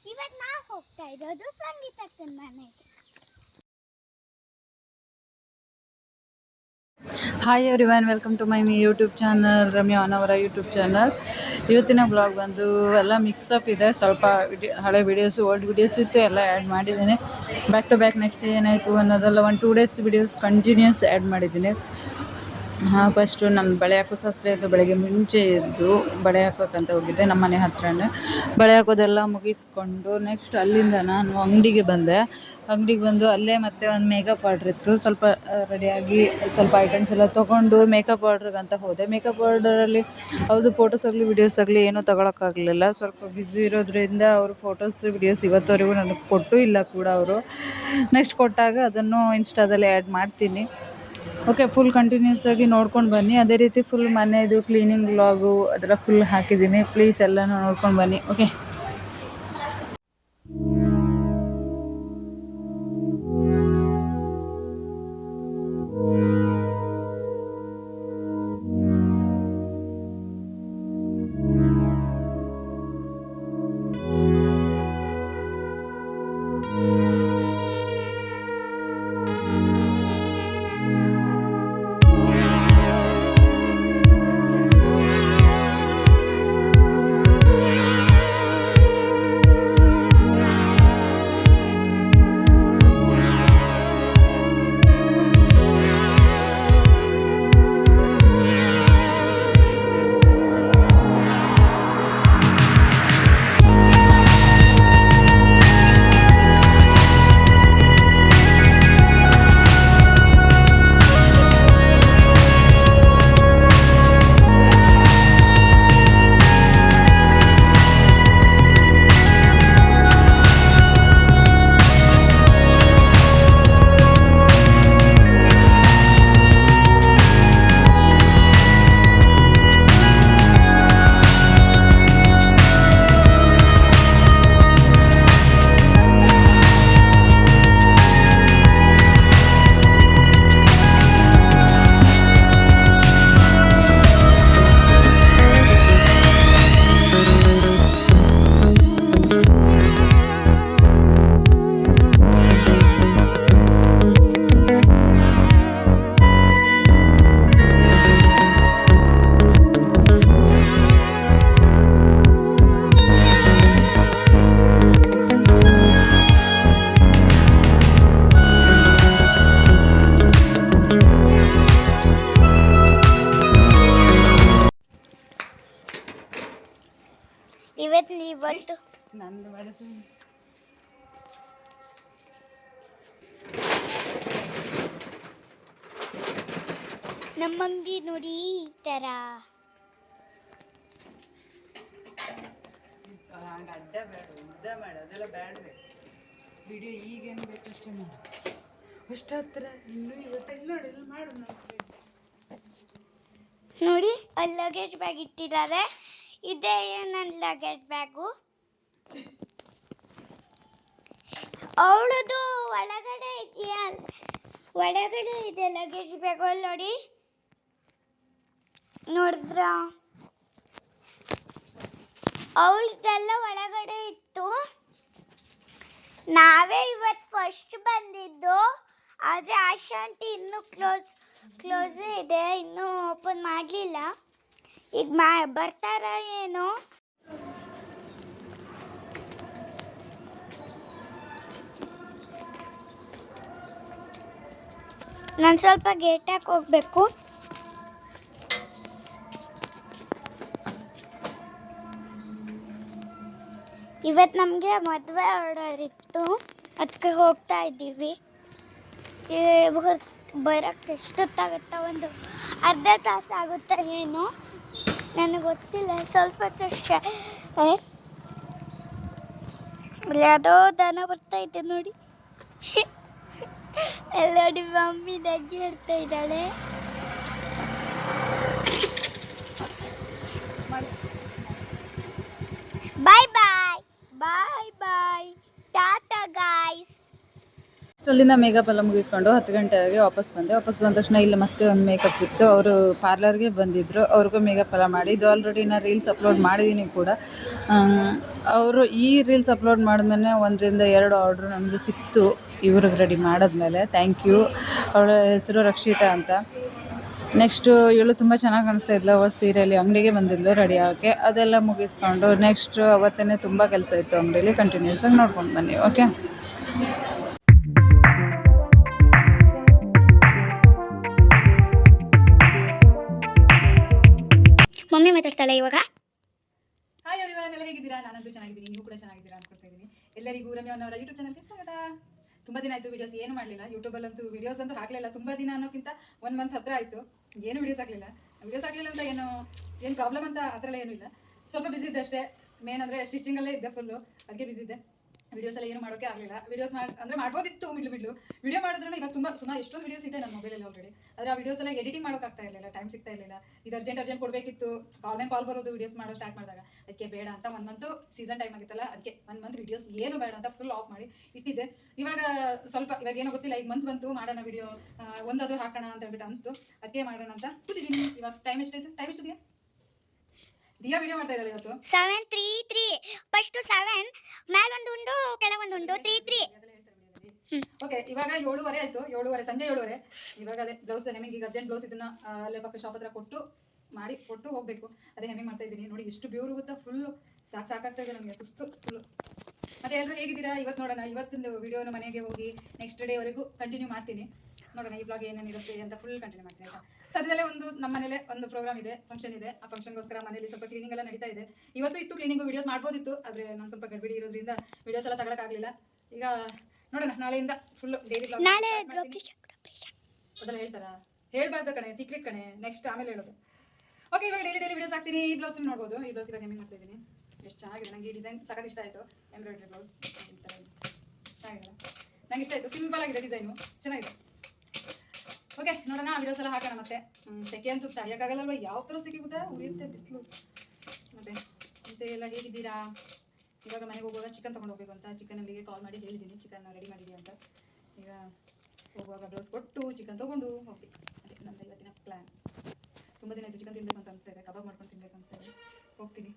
ಇವತ್ತು ನಾ ಹೋಗ್ತಾ ಇರೋದು ಸಂಗೀತಕ್ಕನ ಮನೆಗೆ. Hi everyone, welcome to my YouTube channel, Ramya ಅವರ ಯೂಟ್ಯೂಬ್ ಚಾನಲ್. ಇವತ್ತಿನ ಬ್ಲಾಗ್ ಬಂದು ಎಲ್ಲ ಮಿಕ್ಸಪ್ ಇದೆ. ಸ್ವಲ್ಪ ಹಳೆ ವೀಡಿಯೋಸು, ಓಲ್ಡ್ ವೀಡಿಯೋಸ್ ಇತ್ತು, ಎಲ್ಲ ಆ್ಯಡ್ ಮಾಡಿದ್ದೀನಿ. ಬ್ಯಾಕ್ ಟು ಬ್ಯಾಕ್ ನೆಕ್ಸ್ಟ್ ಏನಾಯಿತು ಅನ್ನೋದೆಲ್ಲ 1-2 ಡೇಸ್ ವೀಡಿಯೋಸ್ ಕಂಟಿನ್ಯೂಸ್ ಆ್ಯಡ್ ಮಾಡಿದ್ದೀನಿ. ಫಸ್ಟು ನಮ್ಮ ಬಳೆ ಹಾಕೋ ಶಾಸ್ತ್ರ ಇದ್ದು, ಬೆಳಗ್ಗೆ ಮುಂಚೆ ಎದ್ದು ಬಳೆ ಹಾಕೋಕ್ಕಂತ ಹೋಗಿದ್ದೆ ನಮ್ಮ ಮನೆ ಹತ್ರನೇ. ಬಳೆ ಹಾಕೋದೆಲ್ಲ ಮುಗಿಸ್ಕೊಂಡು ನೆಕ್ಸ್ಟ್ ಅಲ್ಲಿಂದ ನಾನು ಅಂಗಡಿಗೆ ಬಂದೆ. ಅಂಗಡಿಗೆ ಬಂದು ಅಲ್ಲೇ ಮತ್ತೆ ಒಂದು ಮೇಕಪ್ ಆರ್ಡ್ರ್ ಇತ್ತು, ಸ್ವಲ್ಪ ರೆಡಿಯಾಗಿ ಸ್ವಲ್ಪ ಐಟಮ್ಸ್ ಎಲ್ಲ ತೊಗೊಂಡು ಮೇಕಪ್ ಆರ್ಡ್ರಿಗಂತ ಹೋದೆ. ಮೇಕಪ್ ಆರ್ಡರಲ್ಲಿ ಅವ್ರದ್ದು ಫೋಟೋಸ್ ಆಗಲಿ ವೀಡಿಯೋಸ್ ಆಗಲಿ ಏನೂ ತೊಗೊಳಕ್ಕಾಗಲಿಲ್ಲ. ಸ್ವಲ್ಪ ಬ್ಯುಸಿ ಇರೋದ್ರಿಂದ ಅವರು ಫೋಟೋಸ್ ವೀಡಿಯೋಸ್ ಇವತ್ತವರೆಗೂ ನನಗೆ ಕೊಟ್ಟೂ ಇಲ್ಲ ಕೂಡ ಅವರು. ನೆಕ್ಸ್ಟ್ ಕೊಟ್ಟಾಗ ಅದನ್ನು ಇನ್ಸ್ಟಾದಲ್ಲಿ ಆ್ಯಡ್ ಮಾಡ್ತೀನಿ. ಓಕೆ, ಫುಲ್ ಕಂಟಿನ್ಯೂಸ್ ಆಗಿ ನೋಡ್ಕೊಂಡು ಬನ್ನಿ. ಅದೇ ರೀತಿ ಫುಲ್ ಮನೆಯದು ಕ್ಲೀನಿಂಗ್ ವ್ಲಾಗು ಅದೆಲ್ಲ ಫುಲ್ ಹಾಕಿದ್ದೀನಿ. ಪ್ಲೀಸ್ ಎಲ್ಲನೂ ನೋಡ್ಕೊಂಡು ಬನ್ನಿ. ಓಕೆ, ಇವತ್ತು ನಂದು ಮನಸ್ಸು ನಮ್ಮಂಗಿ ನೋಡಿ ಈ ಥರ ಅಡ್ಡ ಬೇಡ, ಉದ್ದ ಬೇಡ, ಅದೆಲ್ಲ ಬೇಡವೇ. ವಿಡಿಯೋ ಈಗೇನು ಬೇಕು ಅಷ್ಟೇ ಮಾಡು. ಅಷ್ಟು ಹತ್ರ ಇನ್ನೂ ಇವತ್ತೆಲ್ಲ ನೋಡಿ ಇಲ್ಲಿ ಮಾಡು. ನೋಡಿ ಅಲ್ಲಿ ಲಗೇಜ್ ಬ್ಯಾಗ್ ಇಟ್ಟಿದ್ದಾರೆ. ಇದೇ ನನ್ನ ಲಗೇಜ್ ಬ್ಯಾಗು. ಅವಳದು ಒಳಗಡೆ ಇದೆಯಾ, ಒಳಗಡೆ ಇದೆ ಲಗೇಜ್ ಬ್ಯಾಗು. ಅಲ್ಲಿ ನೋಡಿ, ನೋಡಿದ್ರ ಅವಳದೆಲ್ಲ ಒಳಗಡೆ ಇತ್ತು. ನಾವೇ ಇವತ್ತು ಫಸ್ಟ್ ಬಂದಿದ್ದು, ಆದರೆ ಆಶಾಂಟಿ ಇನ್ನೂ ಕ್ಲೋಸೇ ಇದೆ, ಇನ್ನೂ ಓಪನ್ ಮಾಡಲಿಲ್ಲ. ಈಗ ಬರ್ತಾರ ಏನೋ. ನಾನು ಸ್ವಲ್ಪ ಗೇಟ್ ಹಾಕಿ ಹೋಗ್ಬೇಕು. ಇವತ್ತು ನಮಗೆ ಮದುವೆ ಆರ್ಡರ್ ಇತ್ತು, ಅದಕ್ಕೆ ಹೋಗ್ತಾ ಇದ್ದೀವಿ. ಬರೋಕ್ಕೆ ಎಷ್ಟೊತ್ತಾಗುತ್ತಾ, ಒಂದು ಅರ್ಧ ತಾಸು ಆಗುತ್ತಾ ಏನೋ, ನನಗೆ ಗೊತ್ತಿಲ್ಲ. ಸ್ವಲ್ಪ ಯಾವುದೋ ದನ ಬರ್ತಾ ಇದೆ ನೋಡಿ. ಎಲ್ಲಡಿ ಮಮ್ಮಿ ನಗ್ಗಿ ಹೇಳ್ತಾ ಇದ್ದಾಳೆ. ಬಾಯ್ ಬಾಯ್ ಬಾಯ್ ಬಾಯ್, ಟಾಟಾ ಗಾಯ್ಸ್. ಅಲ್ಲಿಂದ ಮೇಕಪ್ ಎಲ್ಲ ಮುಗಿಸ್ಕೊಂಡು 10 ಗಂಟೆಗೆ ವಾಪಸ್ ಬಂದ ತಕ್ಷಣ ಇಲ್ಲಿ ಮತ್ತೆ ಒಂದು ಮೇಕಪ್ ಇತ್ತು. ಅವರು ಪಾರ್ಲರ್ಗೆ ಬಂದಿದ್ದರು, ಅವ್ರಿಗೂ ಮೇಕಪ್ ಎಲ್ಲ ಮಾಡಿ ಇದು ಆಲ್ರೆಡಿ ನಾನು ರೀಲ್ಸ್ ಅಪ್ಲೋಡ್ ಮಾಡಿದ್ದೀನಿ ಕೂಡ. ಅವರು ಈ ರೀಲ್ಸ್ ಅಪ್ಲೋಡ್ ಮಾಡಿದ್ಮೇಲೆ 1 ರಿಂದ 2 ಆರ್ಡ್ರು ನಮಗೆ ಸಿಕ್ತು ಇವ್ರಿಗೆ ರೆಡಿ ಮಾಡಿದ್ಮೇಲೆ. Thank you. ಅವಳ ಹೆಸರು ರಕ್ಷಿತಾ ಅಂತ. ನೆಕ್ಸ್ಟು ಇವಳು ತುಂಬ ಚೆನ್ನಾಗಿ ಕಾಣಿಸ್ತಾ ಇದ್ಲು. ಅವಳು ಸೀರೆಯಲ್ಲಿ ಅಂಗಡಿಗೆ ಬಂದಿದ್ಲು ರೆಡಿ ಆಗೋಕ್ಕೆ. ಅದೆಲ್ಲ ಮುಗಿಸ್ಕೊಂಡು ನೆಕ್ಸ್ಟು ಅವತ್ತೇ ತುಂಬ ಕೆಲಸ ಇತ್ತು ಅಂಗಡಿಯಲ್ಲಿ. ಕಂಟಿನ್ಯೂಸ್ ಆಗಿ ನೋಡ್ಕೊಂಡು ಬನ್ನಿ, ಓಕೆ. ಮಮ್ಮಿ ಮಾತಾಡ್ತಾಳೆ ಇವಾಗ. ಹಾಯ್ ಎವ್ರಿವನ್, ಎಲ್ಲ ಹೇಗಿದ್ದೀರಾ? ನಾನಂತೂ ಚೆನ್ನಾಗಿದ್ದೀನಿ, ನೀವು ಕೂಡ ಚೆನ್ನಾಗಿದ್ದೀರಾ ಅನ್ಕೊಳ್ತಾ ಇದ್ದೀನಿ. ಎಲ್ಲರಿಗೂ ರಮ್ಯಾ ಅವರ ಯೂಟ್ಯೂಬ್ ಚಾನಲ್ಗೆ ಸ್ವಾಗತ. ತುಂಬ ದಿನ ಆಯಿತು ವೀಡಿಯೋಸ್ ಏನು ಮಾಡಲಿಲ್ಲ. ಯೂಟ್ಯೂಬಲ್ಲಂತೂ ವೀಡಿಯೋಸ್ ಅಂತೂ ಹಾಕಲಿಲ್ಲ. ತುಂಬ ದಿನ ಅನ್ನೋಕ್ಕಿಂತ 1 ಮಂತ್ ಹತ್ತಿರ ಆಯಿತು ಏನು ವೀಡಿಯೋಸ್ ಹಾಕಲಿಲ್ಲ ಅಂತ ಏನು ಪ್ರಾಬ್ಲಮ್ ಅಂತ ಆ ಥರ ಎಲ್ಲ ಏನೂ ಇಲ್ಲ. ಸ್ವಲ್ಪ ಬಿಸಿ ಇದ್ದೆ ಅಷ್ಟೇ. ಮೇನ್ ಅಂದರೆ ಸ್ಟಿಚಿಂಗಲ್ಲೇ ಇದ್ದೆ ಫುಲ್ಲು, ಅದಕ್ಕೆ ಬಿಸಿ ಇದ್ದೆ. ವೀಡಿಯೋಸ್ ಎಲ್ಲ ಏನು ಮಾಡೋಕ್ಕೆ ಆಗಲಿಲ್ಲ. ವೀಡಿಯೋಸ್ ಮಾಡ್ಬೋದಿತ್ತು ಮಿಡ್ಲು ವಿಡಿಯೋ ಮಾಡಿದ್ರೆ ಇವಾಗ ತುಂಬ ಸುಮಾರು ಎಷ್ಟೊಂದು ವೀಡಿಯೋಸ್ ಇದೆ ನನ್ನ ಮೊಬೈಲಲ್ಲಿ ಆಲ್ರೆಡಿ. ಆದರೆ ಆ ವೀಡಿಯೋಸ್ ಎಲ್ಲ ಎಡಿಟಿಂಗ್ ಮಾಡೋಕ್ಕಾಗ್ತಾ ಇರಲಿಲ್ಲ, ಟೈಮ್ ಸಿಗ್ತಾ ಇರಲಿಲ್ಲ. ಇದು ಅರ್ಜೆಂಟ್ ಕೊಡಬೇಕಿತ್ತು. ಕಾಲ್ ಬರೋದು ವೀಡಿಯೋಸ್ ಮಾಡೋ ಸ್ಟಾರ್ಟ್ ಮಾಡಿದಾಗ. ಅದಕ್ಕೆ ಬೇಡ ಅಂತ 1 ಮಂತು ಸೀಸನ್ ಟೈಮ್ ಆಗಿತ್ತಲ್ಲ, ಅದಕ್ಕೆ 1 ಮಂತ್ ವೀಡಿಯೋಸ್ ಏನು ಬೇಡ ಅಂತ ಫುಲ್ ಆಫ್ ಮಾಡಿ ಇಟ್ಟಿದ್ದೆ. ಇವಾಗ ಏನೋ ಗೊತ್ತಿಲ್ಲ, ಈಗ ಮನ್ಸು ಬಂತು ಮಾಡೋಣ ವೀಡಿಯೋ, ಒಂದಾದರೂ ಹಾಕೋಣ ಅಂತ ಹೇಳ್ಬಿಟ್ಟು ಅನಿಸ್ತು. ಅದಕ್ಕೆ ಮಾಡೋಣ ಅಂತ ಕೂತಿದ್ದೀನಿ. ಇವಾಗ ಟೈಮ್ ಎಷ್ಟಿದೆಯಾ? ದಿಯಾ ವಿಡಿಯೋ ಮಾಡ್ತಾ ಇದ್ದಾಳೆ ಇವತ್ತು. 7:33 ಫಸ್ಟ್ 7 ಮೇಲೊಂದು ಉಂಡು ಕೆಳಗೊಂದು 33. ಓಕೆ, ಇವಾಗ 7:30 ಆಯಿತು. 7:30 ಸಂಜೆ 7:30. ಇವಾಗ ಅದೇ ಬ್ಲೌಸ್ ಹೆಮ್ಮಿಂಗ್, ಈಗ ಅರ್ಜೆಂಟ್ ಬ್ಲೌಸ್ ಇದನ್ನ ಅಲ್ಲೇ ಪಕ್ಕ ಶಾಪ್ ಹತ್ರ ಕೊಟ್ಟು ಹೋಗಬೇಕು. ಅದೇ ಹೆಮ್ಮಿಂಗ್ ಮಾಡ್ತಾ ಇದ್ದೀನಿ. ನೋಡಿ ಎಷ್ಟು ಬೇವರು ಗೊತ್ತಾ, ಫುಲ್ಲು ಸಾಕಾಗ್ತಾ ಇದೆ ನಮಗೆ, ಸುಸ್ತು ಫುಲ್ಲು. ಮತ್ತೆ ಎಲ್ಲರೂ ಹೇಗಿದ್ದೀರಾ? ಇವತ್ತು ನೋಡೋಣ, ಇವತ್ತಿನ ವಿಡಿಯೋನ ಮನೆಗೆ ಹೋಗಿ ನೆಕ್ಸ್ಟ್ ಡೇವರೆಗೂ ಕಂಟಿನ್ಯೂ ಮಾಡ್ತೀನಿ. ನೋಡೋಣ ಈ ಬ್ಲಾಗ್ ಏನೇನಿರುತ್ತೆ ಅಂತ ಫುಲ್ ಕಂಟಿನ್ಯೂ ಮಾಡ್ತೀನಿ ಅಂತ. ಸದ್ಯದಲ್ಲೇ ನಮ್ಮ ಮನೇಲೆ ಒಂದು ಪ್ರೋಗ್ರಾಮ್ ಇದೆ, ಫಂಕ್ಷನ್ ಇದೆ. ಆ ಫಂಕ್ಷನ್ಗೋಸ್ಕರ ಮನೇಲಿ ಸ್ವಲ್ಪ ಕ್ಲೀನಿಂಗ್ ಎಲ್ಲ ನಡೀತಾ ಇದೆ. ಇವತ್ತು ಇತ್ತು ಕ್ಲೀನಿಂಗು, ವೀಡಿಯೋಸ್ ಮಾಡ್ಬೋದಿತ್ತು, ಆದರೆ ನಾನು ಸ್ವಲ್ಪ ಗಡ್ಬಿಡಿ ಇರೋದ್ರಿಂದ ವೀಡಿಯೋಸ್ ಎಲ್ಲ ತಗೊಳಕ್ಕಾಗಲಿಲ್ಲ. ಈಗ ನೋಡೋಣ, ನಾಳೆಯಿಂದ ಫುಲ್ ಡೈಲಿ ಬ್ಲಾಗ್ ಅದೆಲ್ಲ ಹೇಳ್ತಾರಾ? ಹೇಳ್ಬಾರ್ದು ಕಣೆ, ಸೀಕ್ರೆಟ್ ಕಣೆ, ನೆಕ್ಸ್ಟ್ ಆಮೇಲೆ ಹೇಳೋದು. ಓಕೆ, ಇವಾಗ ಡೈಲಿ ವೀಡಿಯೋಸ್ ಹಾಕ್ತೀನಿ. ಈ ಬ್ಲೌಸ್ ನೋಡ್ಬೋದು. ಈ ಬ್ಲೌಸ್ ಇವಾಗ ಹೆಮ್ಮಿಂಗ್ ಮಾಡ್ತಾ ಇದ್ದೀನಿ. ಎಷ್ಟು ಚೆನ್ನಾಗಿದೆ, ನನಗೆ ಈ ಡಿಸೈನ್ ಸಖತ್ ಇಷ್ಟ ಆಯಿತು. ಎಂಬ್ರಾಯ್ಡ್ರಿ ಬ್ಲೌಸ್ ಚೆನ್ನಾಗಿದೆ, ನಂಗೆ ಇಷ್ಟ ಆಯಿತು. ಸಿಂಪಲ್ ಆಗಿದೆ ಡಿಸೈನು, ಚೆನ್ನಾಗಿದೆ. ಓಕೆ, ನೋಡೋಣ ವೀಡಿಯೋಸ್ ಎಲ್ಲ ಹಾಕೋಣ. ಮತ್ತೆ ಸೆಕೆ ಅಂತೂ ತಡೆಯೋಕ್ಕಾಗಲ್ಲಲ್ವ, ಯಾವ ಥರ ಸೆಕೆ ಗೊತ್ತಾ, ಉರಿಯುತ್ತೆ ಬಿಸಿಲು. ಮತ್ತೆ ಎಲ್ಲ ಹೇಗಿದ್ದೀರಾ? ಇವಾಗ ಮನೆಗೆ ಹೋಗುವಾಗ ಚಿಕನ್ ತೊಗೊಂಡು ಹೋಗ್ಬೇಕು ಅಂತ ಚಿಕನ್ ಅಂಗಡಿಗೆ ಕಾಲ್ ಮಾಡಿ ಹೇಳಿದ್ದೀನಿ, ಚಿಕನ್ ರೆಡಿ ಮಾಡಿದ್ದೀನಿ ಅಂತ. ಈಗ ಹೋಗುವಾಗ ಬ್ಲೌಸ್ ಕೊಟ್ಟು ಚಿಕನ್ ತೊಗೊಂಡು ಹೋಗ್ಬೇಕು. ಅದೇ ನಮ್ಮದು ಇವತ್ತಿನ ಪ್ಲ್ಯಾನ್. ತುಂಬ ದಿನ ಆಯಿತು ಚಿಕನ್ ತಿನ್ನಬೇಕು ಅಂತ ಅನಿಸ್ತಾ ಇದೆ, ಕಬಾಬ್ ಮಾಡ್ಕೊಂಡು ತಿನ್ನಬೇಕು ಅನಿಸ್ತಾ ಇದೆ. ಹೋಗ್ತೀನಿ.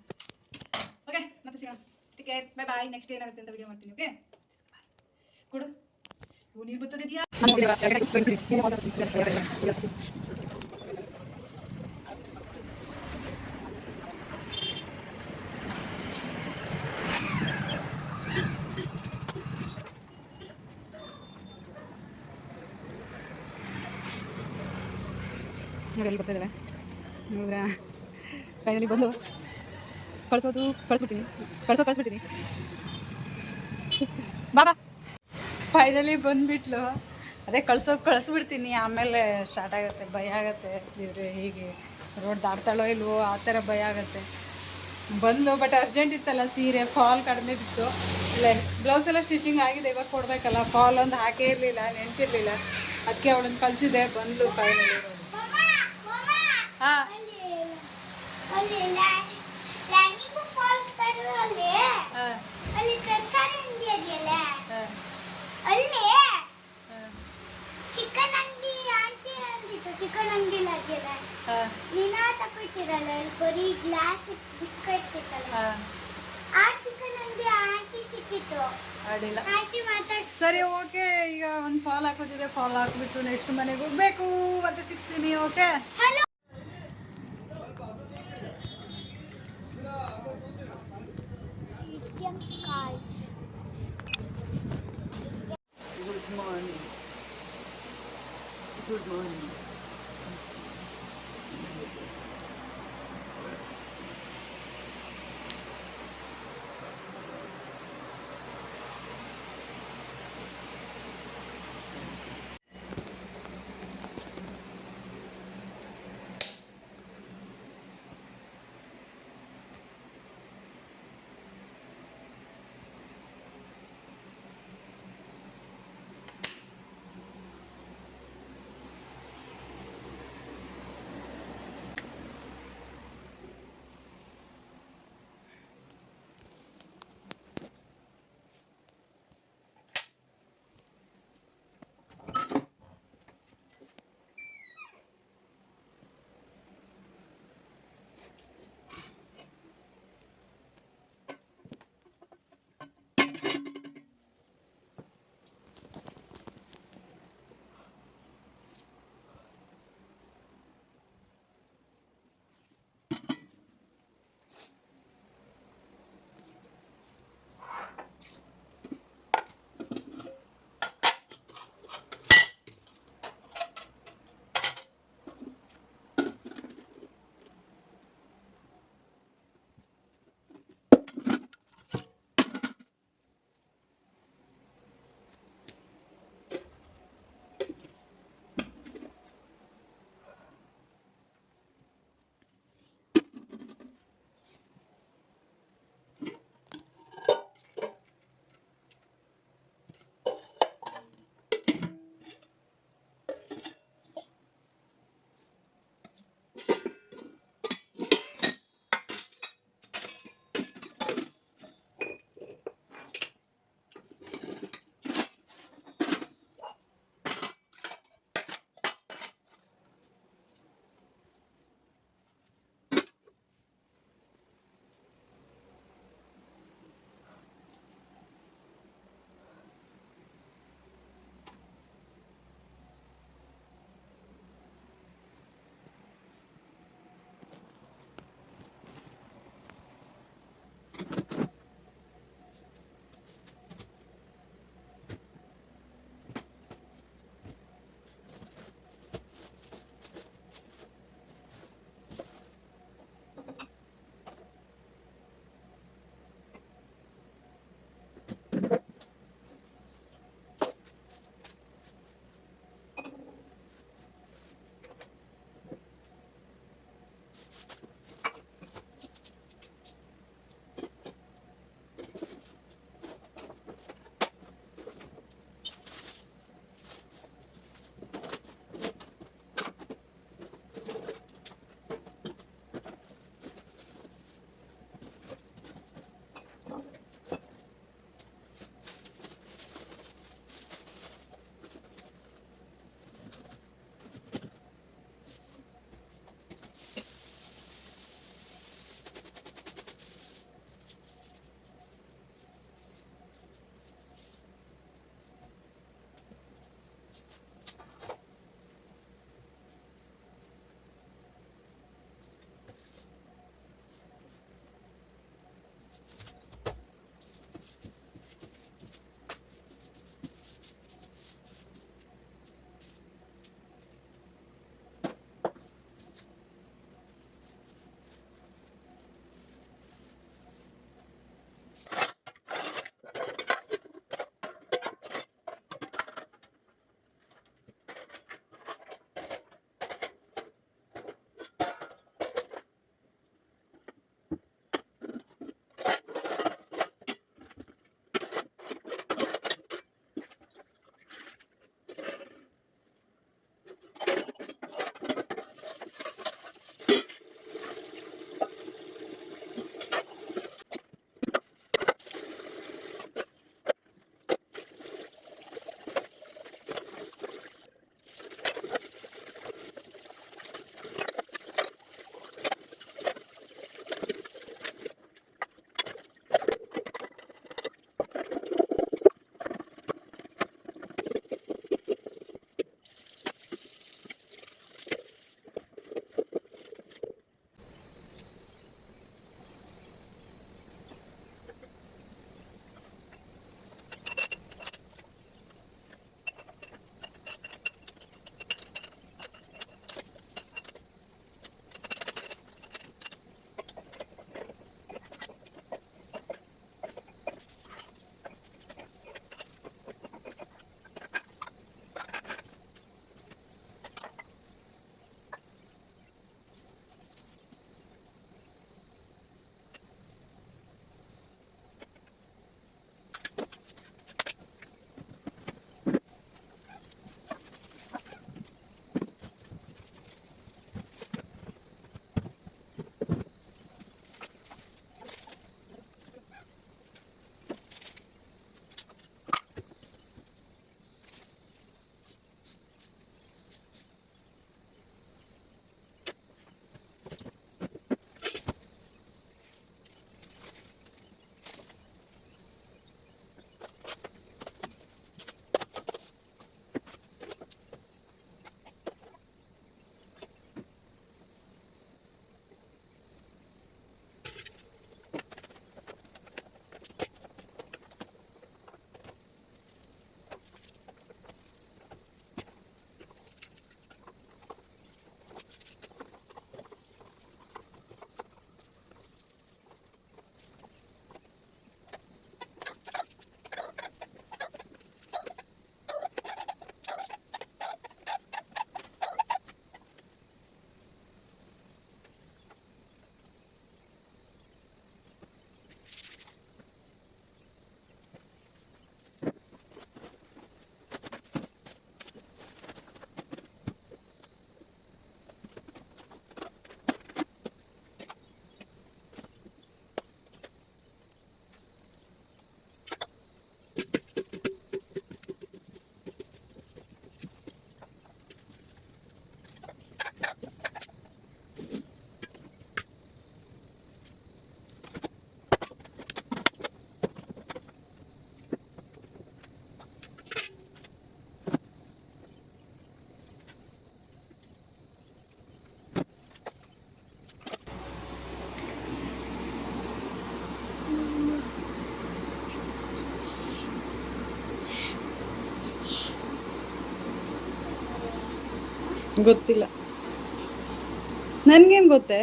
ಓಕೆ, ಮತ್ತೆ ಸಿಗೋಣ. Take care, bye bye. Next ಏನಾಗುತ್ತೆ ಅಂತ ವಿಡಿಯೋ ಮಾಡ್ತೀನಿ. ಓಕೆ, ಕೊಡು. ನೀರು ಬರ್ತದಿದೆಯಾ? ನೋಡಿ ಅಲ್ಲಿ ಬರ್ತಾ ಇದ್ದಾವೆ. ನೋಡಿದ್ರಾ? ಫೈನಲಿ ಬಂದು ಕಳಿಸ್ಬಿಡ್ತೀನಿ. ಬಾಬಾ ಫೈನಲಿ ಬಂದುಬಿಟ್ಲು. ಅದೇ ಕಳಿಸ್ಬಿಡ್ತೀನಿ, ಆಮೇಲೆ ಸ್ಟಾರ್ಟ್ ಆಗುತ್ತೆ, ಭಯ ಆಗುತ್ತೆ. ಇವ್ರೆ ಹೀಗೆ ರೋಡ್ ದಾಟ್ತಾಳೋ ಇಲ್ವೋ ಆ ಥರ ಭಯ ಆಗುತ್ತೆ. ಬಂದ್ಲು, ಬಟ್ ಅರ್ಜೆಂಟ್ ಇತ್ತಲ್ಲ, ಸೀರೆ ಫಾಲ್ ಕಡಿಮೆ ಬಿತ್ತು. ಇಲ್ಲ ಬ್ಲೌಸ್ ಎಲ್ಲ ಸ್ಟಿಚಿಂಗ್ ಆಗಿದೆ, ಇವಾಗ ಕೊಡಬೇಕಲ್ಲ. ಫಾಲ್ ಒಂದು ಹಾಕೇ ಇರಲಿಲ್ಲ, ನೆನಪಿರಲಿಲ್ಲ. ಅದಕ್ಕೆ ಅವಳನ್ನು ಕಳಿಸಿದೆ, ಬಂದು ಫೈನಲಿ. ಹಾಂ, ಚಿಕನ್ ಅಂಗಡಿ ನೀನಾ ತಗೊಳ್ತಿರಲ್ಲ, ಬರೀ ಗ್ಲಾಸ್ ಬಿಟ್ಕೊಳ್ತಿತ್ತಲ್ಲ, ಆ ಚಿಕನ್ ಅಂಗಡಿ ಆಂಟಿ ಸಿಕ್ಕಿತ್ತು. ಅಡಿಲ್ಲ, ಆಂಟಿ ಮಾತಾಡ್ಸಿ. ಸರಿ ಓಕೆ. ಈಗ ಒಂದು ಫಾಲ್ ಹಾಕೋತಿದೆ, ಫಾಲ್ ಹಾಕ್ಬಿಟ್ಟು ನೆಕ್ಸ್ಟ್ ಮನೆಗೆ ಹೋಗ್ಬೇಕು. ಮತ್ತೆ ಸಿಗ್ತೀನಿ. Okay, hello. Good morning. ಗೊತ್ತಿಲ್ಲ, ನನ್ಗೇನು ಗೊತ್ತೇ.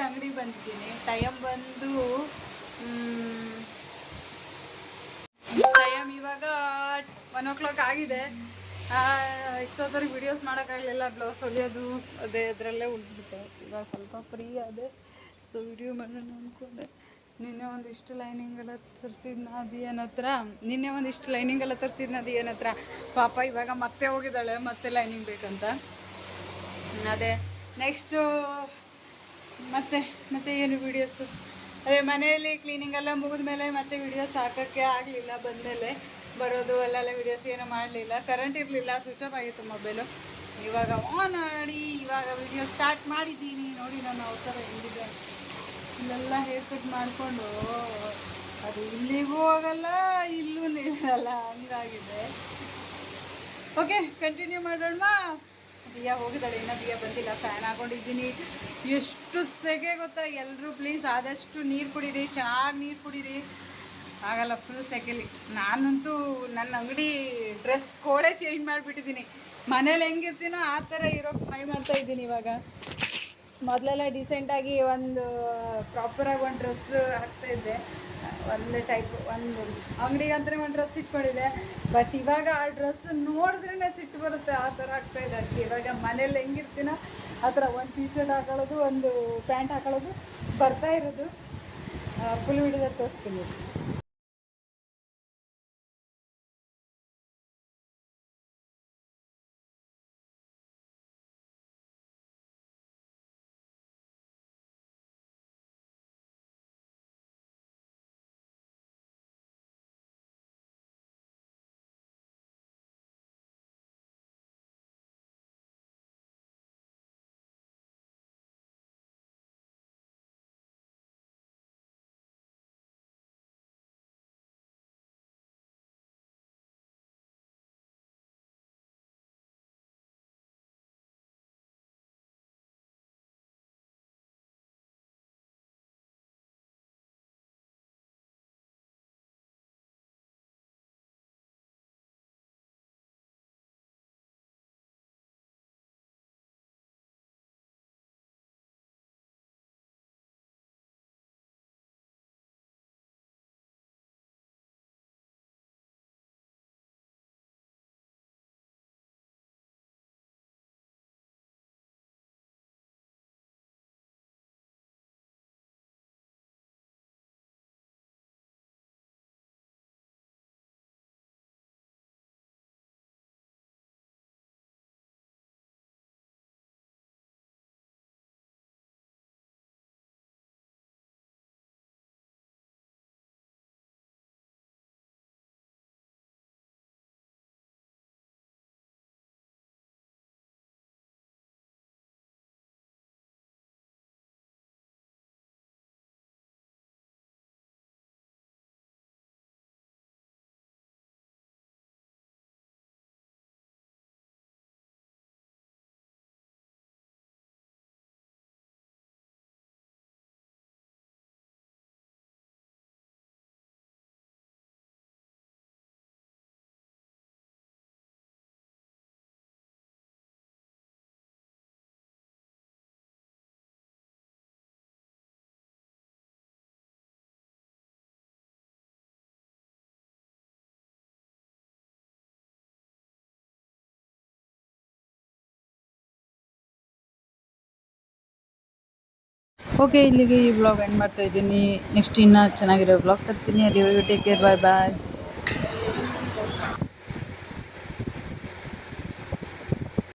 ಅಂಗಡಿಗೆ ಬಂದಿದ್ದೀನಿ. ಟೈಮ್ ಬಂದು ಇವಾಗ 1 o'clock ಆಗಿದೆ. ಇಷ್ಟೊತ್ತವರೆಗೆ ವಿಡಿಯೋಸ್ ಮಾಡೋಕ್ಕಾಗಲಿಲ್ಲ, ಬ್ಲೌಸ್ ಹೊಲಿಯೋದು ಅದೇ ಅದರಲ್ಲೇ ಉಳಿದ್ಬಿಟ್ಟೆ. ಇವಾಗ ಸ್ವಲ್ಪ ಫ್ರೀ ಆದೆ, ಸೊ ವಿಡಿಯೋ ಮಾಡೋಣ ಅಂದ್ಕೊಂಡೆ. ನಿನ್ನೆ ಒಂದಿಷ್ಟು ಲೈನಿಂಗ್ ಎಲ್ಲ ತರಿಸಿದ್ನ ದಿಯನ ಹತ್ರ ಪಾಪ ಇವಾಗ ಮತ್ತೆ ಹೋಗಿದ್ದಾಳೆ, ಮತ್ತೆ ಲೈನಿಂಗ್ ಬೇಕಂತ. ಅದೇ ನೆಕ್ಸ್ಟು ಮತ್ತೆ ಏನು ವೀಡಿಯೋಸು, ಅದೇ ಮನೆಯಲ್ಲಿ ಕ್ಲೀನಿಂಗ್ ಎಲ್ಲ ಮುಗಿದ ಮೇಲೆ ಮತ್ತೆ ವೀಡಿಯೋಸ್ ಹಾಕೋಕ್ಕೆ ಆಗಲಿಲ್ಲ. ಬಂದಮೇಲೆ ಬರೋದು ಅಲ್ಲೆಲ್ಲ ವೀಡಿಯೋಸ್ ಏನೂ ಮಾಡಲಿಲ್ಲ. ಕರೆಂಟ್ ಇರಲಿಲ್ಲ, ಸ್ವಿಚ್ ಆಫ್ ಆಗಿತ್ತು ಮೊಬೈಲು. ಇವಾಗ ಆನ್ ಮಾಡಿ ಇವಾಗ ವೀಡಿಯೋ ಸ್ಟಾರ್ಟ್ ಮಾಡಿದ್ದೀನಿ. ನೋಡಿ ನಾನು ಅವಸರ ಹೆಂಗಿದೆ, ಇಲ್ಲೆಲ್ಲ ಹೇರ್ ಕಟ್ ಮಾಡಿಕೊಂಡು ಅದು ಇಲ್ಲಿಗೂ ಹೋಗಲ್ಲ, ಇಲ್ಲೂ ನಿಲ್ಲಲ್ಲ, ಹಂಗಾಗಿದೆ. ಓಕೆ, ಕಂಟಿನ್ಯೂ ಮಾಡೋಣ. ದಿಯಾ ಹೋಗಿದ್ದಾಳೆ, ಇನ್ನೂ ದಿಯಾ ಬಂದಿಲ್ಲ. ಫ್ಯಾನ್ ಹಾಕೊಂಡಿದ್ದೀನಿ. ಎಷ್ಟು ಸೆಕೆ ಗೊತ್ತಾ. ಎಲ್ಲರೂ ಪ್ಲೀಸ್ ಆದಷ್ಟು ನೀರು ಕುಡೀರಿ, ಚೆನ್ನಾಗಿ ನೀರು ಕುಡೀರಿ. ಆಗಲ್ಲ, ಫುಲ್ ಸೆಕೆಲಿ. ನಾನಂತೂ ನನ್ನ ಅಂಗಡಿ ಡ್ರೆಸ್ ಕೋಡೇ ಚೇಂಜ್ ಮಾಡಿಬಿಟ್ಟಿದ್ದೀನಿ. ಮನೇಲಿ ಹೆಂಗಿರ್ತೀನೋ ಆ ಥರ ಇರೋಕ್ಕೆ ಟ್ರೈ ಮಾಡ್ತಾಯಿದ್ದೀನಿ ಇವಾಗ. ಮೊದಲೆಲ್ಲ ಡಿಸೆಂಟಾಗಿ ಒಂದು ಪ್ರಾಪರಾಗಿ ಒಂದು ಡ್ರೆಸ್ ಹಾಕ್ತಾಯಿದ್ದೆ, ಒಂದೇ ಟೈಪ್. ಒಂದು ಅಂಗಡಿಗೆ ಅಂತಲೇ ಒಂದು ಡ್ರೆಸ್ ಇಟ್ಕೊಂಡಿದ್ದೆ. ಬಟ್ ಇವಾಗ ಆ ಡ್ರೆಸ್ ನೋಡಿದ್ರೇ ಸಿಟ್ಟು ಬರುತ್ತೆ, ಆ ಥರ ಆಗ್ತಾಯಿದೆ. ಅದಕ್ಕೆ ಇವಾಗ ಮನೇಲಿ ಹೆಂಗಿರ್ತೀನೋ ಆ ಥರ ಒಂದು ಟೀ ಶರ್ಟ್ ಹಾಕೊಳ್ಳೋದು, ಒಂದು ಪ್ಯಾಂಟ್ ಹಾಕೊಳ್ಳೋದು ಬರ್ತಾ ಇರೋದು. ಫುಲ್ ವಿಡಿಯೋದಲ್ಲಿ ತೋರಿಸ್ತೀನಿ. ಓಕೆ, ಇಲ್ಲಿಗೆ ಈ ವ್ಲಾಗ್ ಎಂಡ್ ಮಾಡ್ತಾ ಇದ್ದೀನಿ. ನೆಕ್ಸ್ಟ್ ಇನ್ನೂ ಚೆನ್ನಾಗಿರೋ ವ್ಲಾಗ್ ತರ್ತೀನಿ. ಅಲ್ಲಿವರೆಗೂ ಟೇಕ್ ಕೇರ್, ಬಾಯ್ ಬಾಯ್.